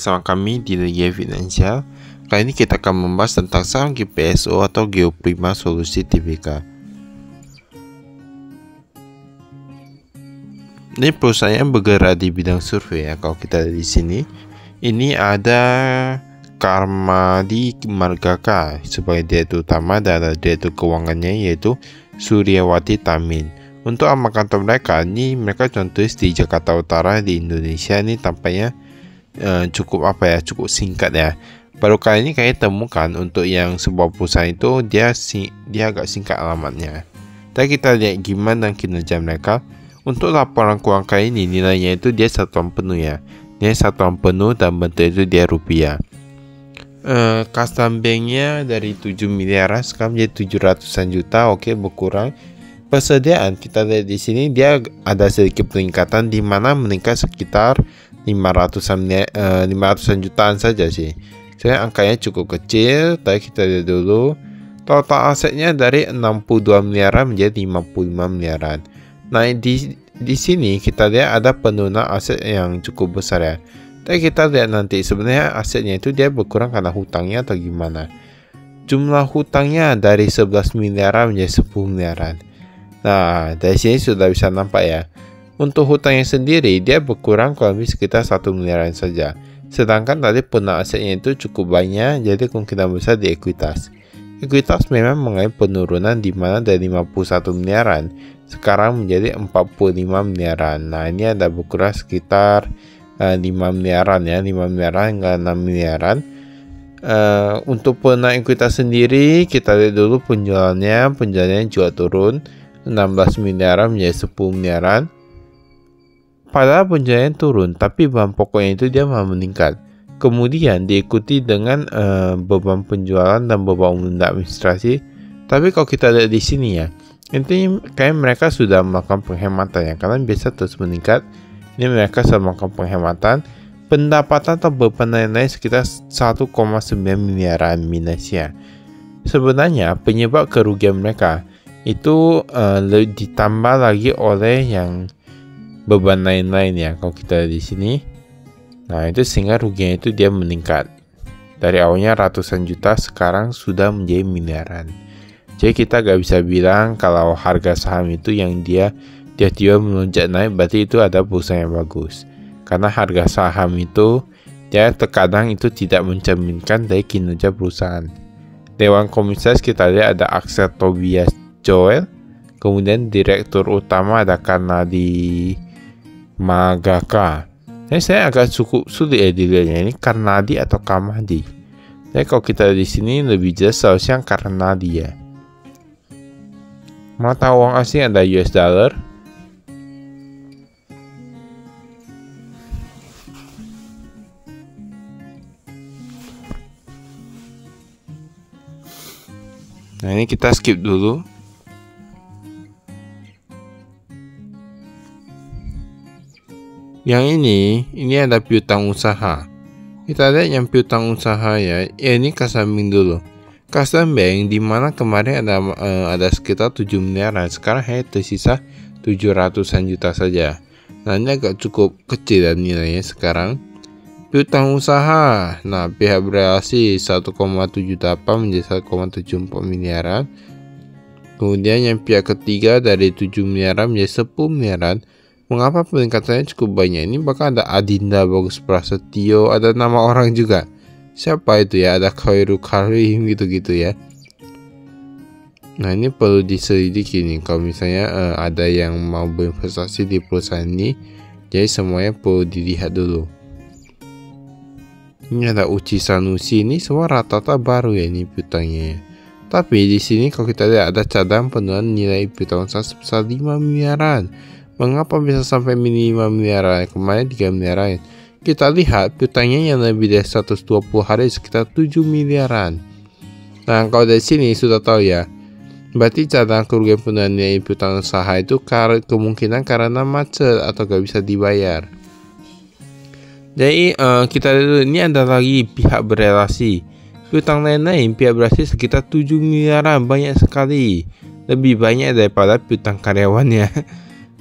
bersama kami di Lia Finansial. Kali ini kita akan membahas tentang saham GPSO atau Geoprima Solusi Tbk. Ini perusahaan yang bergerak di bidang survei ya. Kalau kita lihat di sini, ini ada Karmadi Margaka sebagai direktur utama dan ada direktur keuangannya yaitu Suryawati Tamin. Untuk nama kantor mereka, ini mereka contohnya di Jakarta Utara di Indonesia. Ini tampaknya cukup singkat ya. Baru kali ini kayaknya temukan untuk yang sebuah perusahaan itu dia agak singkat alamatnya. Tapi kita lihat gimana dan kinerja mereka. Untuk laporan keuangan kali ini nilainya itu dia satuan penuh ya. Dia satuan penuh dan bentuk itu dia rupiah. Custom banknya dari 7 miliaran sekarang menjadi 700-an juta. Oke, berkurang. Persediaan kita lihat di sini dia ada sedikit peningkatan di mana meningkat sekitar 500-an jutaan saja sih. Saya angkanya cukup kecil. Tapi kita lihat dulu total asetnya dari 62 miliaran menjadi 55 miliaran. Nah di sini kita lihat ada penurunan aset yang cukup besar ya. Tapi kita lihat nanti sebenarnya asetnya itu dia berkurang karena hutangnya atau gimana. Jumlah hutangnya dari 11 miliaran menjadi 10 miliaran. Nah dari sini sudah bisa nampak ya. Untuk hutangnya sendiri dia berkurang kurang lebih sekitar 1 miliaran saja. Sedangkan tadi penurunan asetnya itu cukup banyak, jadi kemungkinan besar di ekuitas. Ekuitas memang mengalami penurunan di mana dari 51 miliaran sekarang menjadi 45 miliaran. Nah ini ada berkurang sekitar 5 miliaran ya, 5 miliaran hingga 6 miliaran. Untuk penurunan ekuitas sendiri kita lihat dulu penjualannya juga turun 16 miliaran menjadi 10 miliaran. Padahal penjualan turun, tapi bahan pokoknya itu dia malah meningkat. Kemudian diikuti dengan beban penjualan dan beban umum administrasi. Tapi kalau kita lihat di sini ya, intinya kayak mereka sudah melakukan penghematan ya, karena biasa terus meningkat. Ini mereka sudah melakukan penghematan. Pendapatan atau beban lain-lain sekitar 1,9 miliaran minus ya. Sebenarnya penyebab kerugian mereka itu ditambah lagi oleh yang beban lain-lain ya. Kalau kita lihat di sini, nah itu sehingga ruginya itu dia meningkat dari awalnya ratusan juta sekarang sudah menjadi miliaran. Jadi kita gak bisa bilang kalau harga saham itu yang dia tiba-tiba melonjak naik berarti itu ada perusahaan yang bagus, karena harga saham itu ya terkadang itu tidak mencerminkan dari kinerja perusahaan. Dewan komisaris kita lihat ada Axel Tobias Joel, kemudian direktur utama ada Karmadi Margaka. Saya agak cukup sulit ya dilihatnya ini Karmadi atau Kamadi. Tapi kalau kita di sini lebih jelas seharusnya Karmadi ya. Mata uang asing ada US dollar. Nah ini kita skip dulu. Yang ini ada piutang usaha. Kita lihat yang piutang usaha ya. Ini Kasambing dulu. Kasambing di mana kemarin ada sekitar 7 miliaran, sekarang hanya tersisa 700-an juta saja. Nah ini agak cukup kecil dan nilainya sekarang. Piutang usaha, nah pihak berelasi 1,78 menjadi 1,74 miliaran. Kemudian yang pihak ketiga dari 7 miliaran menjadi 10 miliaran. Mengapa peningkatannya cukup banyak? Ini bahkan ada Adinda Bagus Prasetyo, ada nama orang juga. Siapa itu ya? Ada Khairu Karim gitu-gitu ya. Nah ini perlu diselidiki nih. Kalau misalnya ada yang mau berinvestasi di perusahaan ini, jadi semuanya perlu dilihat dulu. Ini ada Uchi Sanusi, ini semua rata-rata baru ya ini piutangnya. Tapi di sini kalau kita lihat ada cadangan penurunan nilai piutang sebesar 5 miliaran. Mengapa bisa sampai minimal miliaran? Kemarin 3 miliaran. Kita lihat piutangnya yang lebih dari 120 hari sekitar 7 miliaran. Nah kalau dari sini sudah tahu ya, berarti cadangan kerugian penurunan nilai piutang usaha itu kemungkinan karena macet atau gak bisa dibayar. Jadi kita lihat ini ada lagi pihak berelasi. Piutang lain-lain pihak berelasi sekitar 7 miliaran, banyak sekali. Lebih banyak daripada piutang karyawannya.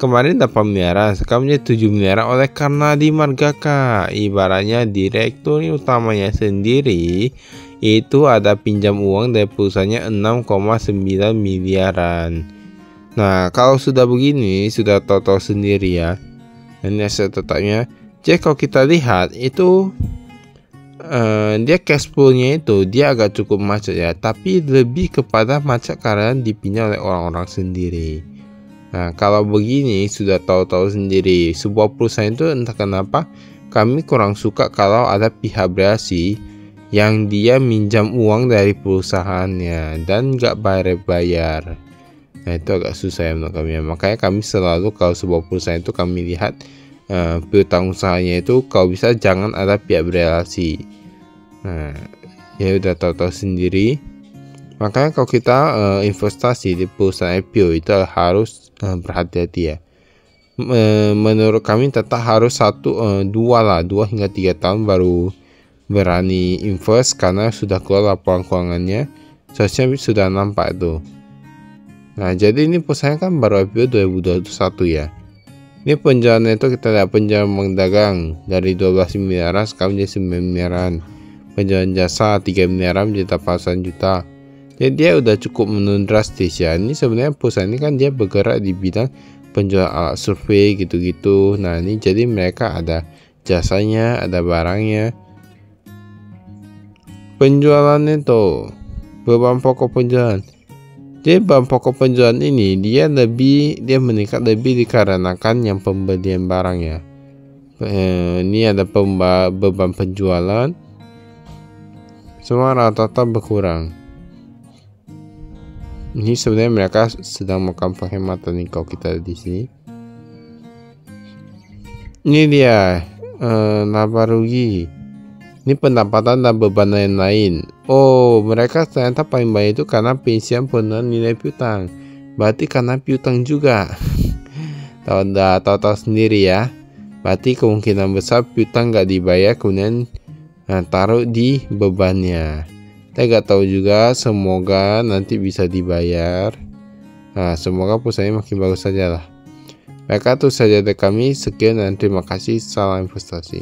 kemarin 8 miliaran, sekarang menjadi 7 miliaran oleh karena dimargakan. Ibaratnya direktur utamanya sendiri itu ada pinjam uang dari perusahaannya 6,9 miliaran. Nah, kalau sudah begini, sudah tahu sendiri ya. Ini aset tetapnya. Jadi kalau kita lihat itu dia cash flow-nya itu dia agak cukup macet ya, tapi lebih kepada macet karena dipinjam oleh orang-orang sendiri. Nah, kalau begini sudah tahu sendiri, sebuah perusahaan itu entah kenapa kami kurang suka kalau ada pihak berasi yang dia minjam uang dari perusahaannya dan nggak bayar. Nah, itu agak susah ya menurut kami. Makanya kami selalu kalau sebuah perusahaan itu kami lihat piutang usahanya itu kalau bisa jangan ada pihak berelasi. Nah, ya udah tahu sendiri. Makanya kalau kita investasi di perusahaan IPO itu harus berhati-hati ya. Menurut kami tetap harus 2 hingga 3 tahun baru berani invest karena sudah keluar laporan keuangannya, seharusnya sudah nampak tuh. Nah, jadi ini perusahaan kan baru IPO 2021 ya. Ini penjualan itu kita lihat penjualan bank dagang dari 12 miliaran sekarang menjadi 9 miliaran. Penjualan jasa 3 miliaran menjadi 800 juta. Jadi dia udah cukup menurun drastis ya. Ini sebenarnya perusahaan ini kan dia bergerak di bidang penjualan alat survei gitu-gitu. Nah, ini jadi mereka ada jasanya, ada barangnya. Penjualannya tuh beban pokok penjualan. Jadi bahan pokok penjualan ini dia meningkat lebih dikarenakan yang pembelian barang ya. Ini ada beban penjualan. Semua rata-rata berkurang. Ini sebenarnya mereka sedang melakukan penghematan nih kalau kita di sini. Ini dia laba rugi. Ini pendapatan dan beban lain-lain. Oh, mereka ternyata paling banyak itu karena pensiun penurunan nilai piutang. Berarti karena piutang juga. Tahu sendiri ya. Berarti kemungkinan besar piutang nggak dibayar kemudian taruh di bebannya. Saya nggak tahu juga, semoga nanti bisa dibayar. Nah, semoga perusahaannya makin bagus saja lah. Baik, itu saja dari kami. Sekian dan terima kasih. Salam investasi.